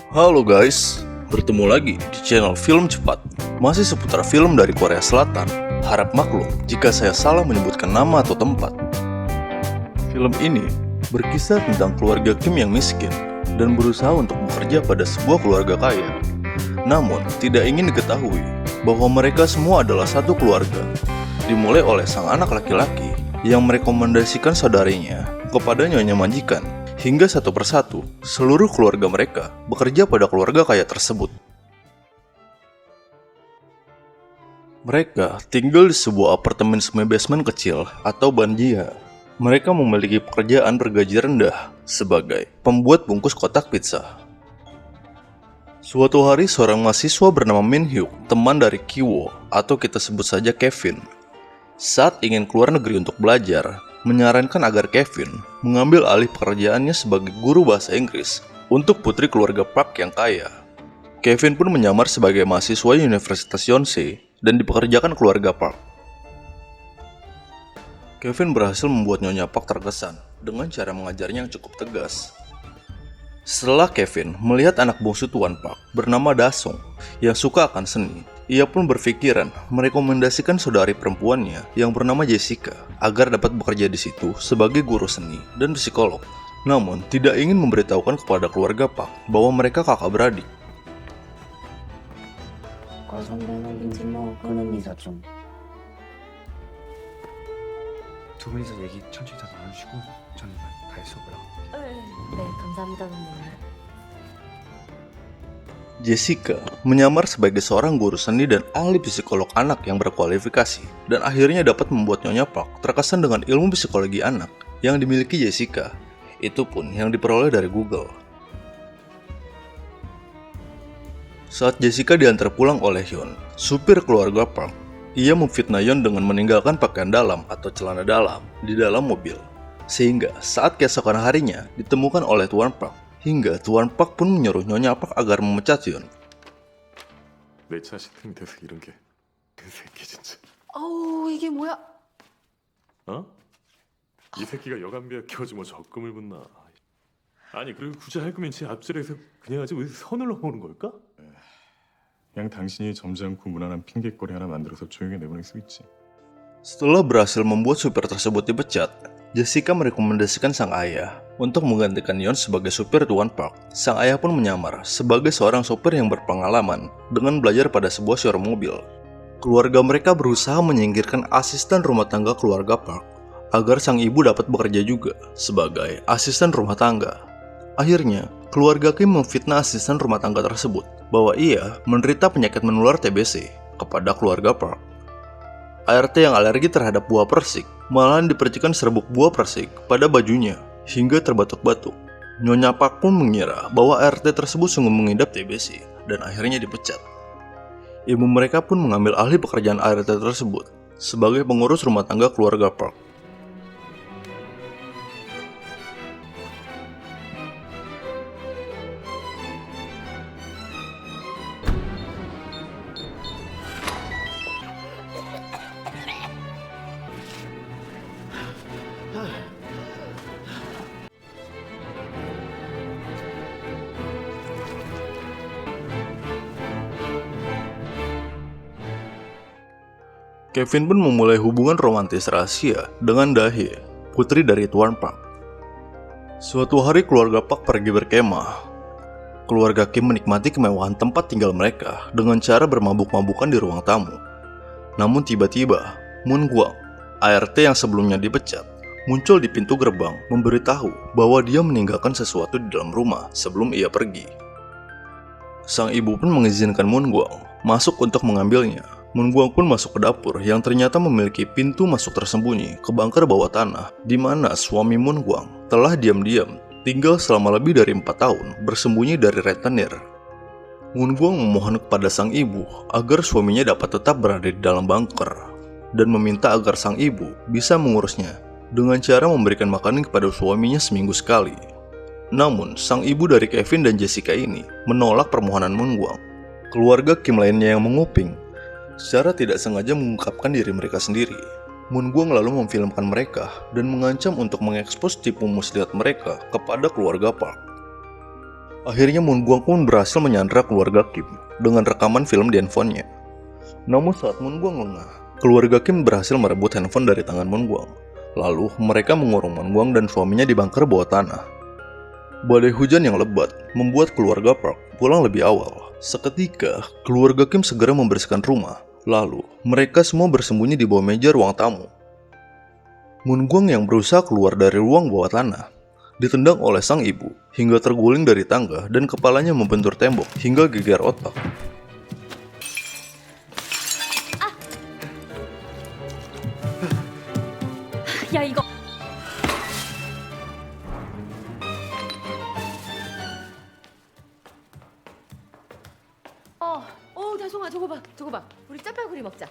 Halo guys, bertemu lagi di channel Film Cepat. Masih seputar film dari Korea Selatan. Harap maklum jika saya salah menyebutkan nama atau tempat. Film ini berkisah tentang keluarga Kim yang miskin dan berusaha untuk bekerja pada sebuah keluarga kaya. Namun, tidak ingin diketahui bahwa mereka semua adalah satu keluarga. Dimulai oleh sang anak laki-laki yang merekomendasikan saudarinya kepada nyonya majikan. Hingga satu persatu, seluruh keluarga mereka bekerja pada keluarga kaya tersebut. Mereka tinggal di sebuah apartemen semi-basement kecil atau banjia. Mereka memiliki pekerjaan bergaji rendah sebagai pembuat bungkus kotak pizza. Suatu hari seorang mahasiswa bernama Min Hyuk, teman dari Kiwo atau kita sebut saja Kevin, saat ingin keluar negeri untuk belajar, menyarankan agar Kevin mengambil alih pekerjaannya sebagai guru bahasa Inggris untuk putri keluarga Park yang kaya. Kevin pun menyamar sebagai mahasiswa Universitas Yonsei dan dipekerjakan keluarga Park. Kevin berhasil membuat Nyonya Park terkesan dengan cara mengajarnya yang cukup tegas. Setelah Kevin melihat anak bungsu Tuan Park bernama Dasong yang suka akan seni, ia pun berpikiran merekomendasikan saudari perempuannya yang bernama Jessica agar dapat bekerja di situ sebagai guru seni dan psikolog. Namun, tidak ingin memberitahukan kepada keluarga Park bahwa mereka kakak beradik. 두 분이서 얘기 천천히 다 나눠주시고 저는 다 했어고요. 네, 감사합니다, 선생님. Jessica menyamar sebagai seorang guru seni dan ahli psikolog anak yang berkualifikasi dan akhirnya dapat membuat Nyonya Park terkesan dengan ilmu psikologi anak yang dimiliki Jessica. Itu pun yang diperoleh dari Google. Saat Jessica diantar pulang oleh Hyun, supir keluarga Park, ia memfitnah Yeon dengan meninggalkan pakaian dalam atau celana dalam di dalam mobil. Sehingga saat keesokan harinya ditemukan oleh Tuan Park, hingga Tuan Park pun menyuruh Nyonya Park agar memecat Yeon. 내 차 시팅이 돼서 이런 게 그 새끼 진짜. 어우, 이게 뭐야? 어? 이 새끼가 여간비에 켜지 뭐 적금을 붓나. 아니 그리고 굳이 할 거면 제 앞자리에서 그냥 하지 왜 선을 넘어오는 걸까? 그냥 당신이 점잖고 무난한 핑계거리 하나 만들어서 조용히 내보낼 수 있지. Setelah berhasil membuat supir tersebut dipecat, Jessica merekomendasikan sang ayah untuk menggantikan Yeon sebagai supir Tuan Park. Sang ayah pun menyamar sebagai seorang supir yang berpengalaman dengan belajar pada sebuah showroom mobil. Keluarga mereka berusaha menyingkirkan asisten rumah tangga keluarga Park agar sang ibu dapat bekerja juga sebagai asisten rumah tangga. Akhirnya, keluarga Kim memfitnah asisten rumah tangga tersebut bahwa ia menderita penyakit menular TBC kepada keluarga Park. ART yang alergi terhadap buah persik malahan dipercikan serbuk buah persik pada bajunya hingga terbatuk-batuk. Nyonya Park pun mengira bahwa ART tersebut sungguh mengidap TBC dan akhirnya dipecat. Ibu mereka pun mengambil alih pekerjaan ART tersebut sebagai pengurus rumah tangga keluarga Park. Kevin pun memulai hubungan romantis rahasia dengan Dae, putri dari Tuan Park. Suatu hari keluarga Park pergi berkemah. Keluarga Kim menikmati kemewahan tempat tinggal mereka dengan cara bermabuk-mabukan di ruang tamu. Namun tiba-tiba, Moon Gwang, ART yang sebelumnya dipecat, muncul di pintu gerbang memberitahu bahwa dia meninggalkan sesuatu di dalam rumah sebelum ia pergi. Sang ibu pun mengizinkan Moon Gwang masuk untuk mengambilnya. Moon Gwang pun masuk ke dapur yang ternyata memiliki pintu masuk tersembunyi ke bunker bawah tanah, di mana suami Moon Gwang telah diam-diam tinggal selama lebih dari 4 tahun bersembunyi dari rentenir. Moon Gwang memohon kepada sang ibu agar suaminya dapat tetap berada di dalam bunker dan meminta agar sang ibu bisa mengurusnya dengan cara memberikan makanan kepada suaminya seminggu sekali. Namun, sang ibu dari Kevin dan Jessica ini menolak permohonan Moon Gwang. Keluarga Kim lainnya yang menguping secara tidak sengaja mengungkapkan diri mereka sendiri. Moon Gwang lalu memfilmkan mereka dan mengancam untuk mengekspos tipu muslihat mereka kepada keluarga Park. Akhirnya Moon Gwang pun berhasil menyandra keluarga Kim dengan rekaman film di handphonenya. Namun saat Moon Gwang lengah, keluarga Kim berhasil merebut handphone dari tangan Moon Gwang. Lalu mereka mengurung Moon Gwang dan suaminya di bunker bawah tanah. Badai hujan yang lebat membuat keluarga Park pulang lebih awal. Seketika, keluarga Kim segera membersihkan rumah. Lalu, mereka semua bersembunyi di bawah meja ruang tamu. Moon Gwang yang berusaha keluar dari ruang bawah tanah ditendang oleh sang ibu hingga terguling dari tangga dan kepalanya membentur tembok hingga geger otak. 야 이거 다송아 저거 봐 우리 짜파구리 먹자.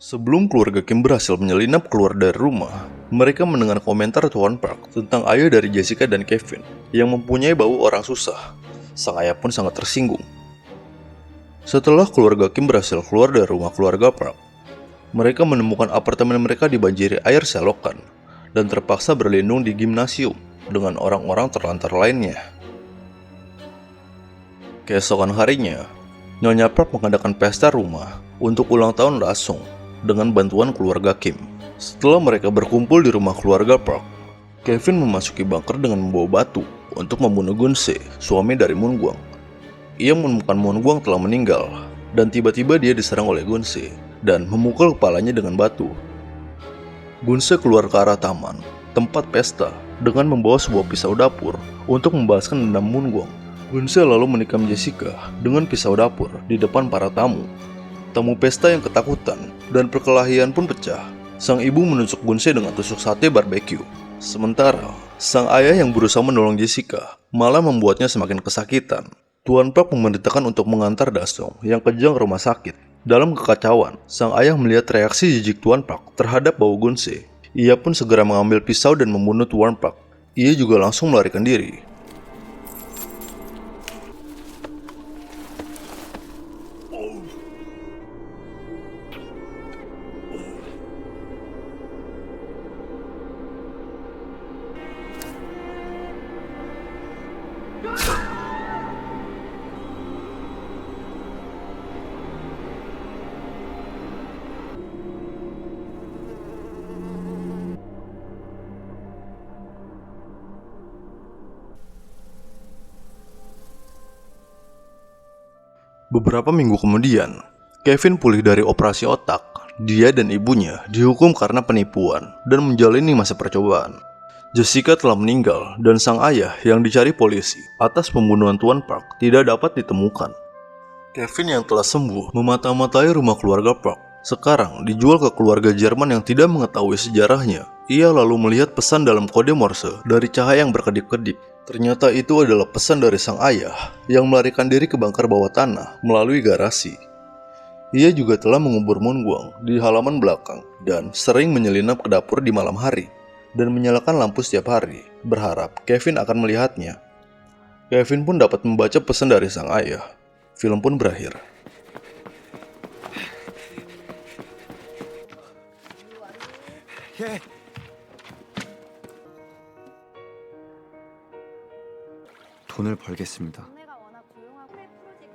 Sebelum keluarga Kim berhasil menyelinap keluar dari rumah, mereka mendengar komentar Tuan Park tentang ayah dari Jessica dan Kevin yang mempunyai bau orang susah. Sang ayah pun sangat tersinggung. Setelah keluarga Kim berhasil keluar dari rumah keluarga Park, mereka menemukan apartemen mereka dibanjiri air selokan dan terpaksa berlindung di gimnasium dengan orang-orang terlantar lainnya. Keesokan harinya, Nyonya Park mengadakan pesta rumah untuk ulang tahun Rasung dengan bantuan keluarga Kim. Setelah mereka berkumpul di rumah keluarga Park, Kevin memasuki bunker dengan membawa batu untuk membunuh Gun-se, suami dari Moon Gwang. Ia menemukan Moon Gwang telah meninggal dan tiba-tiba dia diserang oleh Gun-se dan memukul kepalanya dengan batu. Gun-se keluar ke arah taman, tempat pesta, dengan membawa sebuah pisau dapur untuk membalaskan dendam Moon Gwang. Gun-se lalu menikam Jessica dengan pisau dapur di depan para tamu. Tamu pesta yang ketakutan dan perkelahian pun pecah. Sang ibu menusuk Gun-se dengan tusuk sate barbeque. Sementara, sang ayah yang berusaha menolong Jessica malah membuatnya semakin kesakitan. Tuan Park memerintahkan untuk mengantar Da-sung yang kejang ke rumah sakit. Dalam kekacauan, sang ayah melihat reaksi jijik Tuan Park terhadap bau Gun-se. Ia pun segera mengambil pisau dan membunuh Tuan Park. Ia juga langsung melarikan diri. Beberapa minggu kemudian, Kevin pulih dari operasi otak. Dia dan ibunya dihukum karena penipuan dan menjalani masa percobaan. Jessica telah meninggal dan sang ayah yang dicari polisi atas pembunuhan Tuan Park tidak dapat ditemukan. Kevin yang telah sembuh memata-matai rumah keluarga Park. Sekarang dijual ke keluarga Jerman yang tidak mengetahui sejarahnya. Ia lalu melihat pesan dalam kode Morse dari cahaya yang berkedip-kedip. Ternyata itu adalah pesan dari sang ayah yang melarikan diri ke bunker bawah tanah melalui garasi. Ia juga telah mengubur Moon Gwang di halaman belakang dan sering menyelinap ke dapur di malam hari dan menyalakan lampu setiap hari, berharap Kevin akan melihatnya. Kevin pun dapat membaca pesan dari sang ayah. Film pun berakhir. 돈을 벌겠습니다.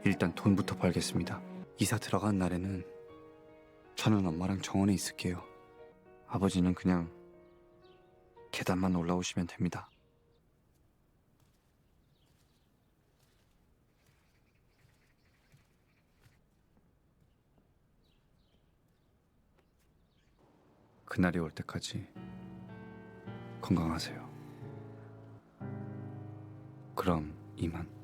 일단 돈부터 벌겠습니다. 이사 들어간 날에는 저는 엄마랑 정원에 있을게요. 아버지는 그냥 계단만 올라오시면 됩니다. 그날이 올 때까지 건강하세요. 그럼 이만.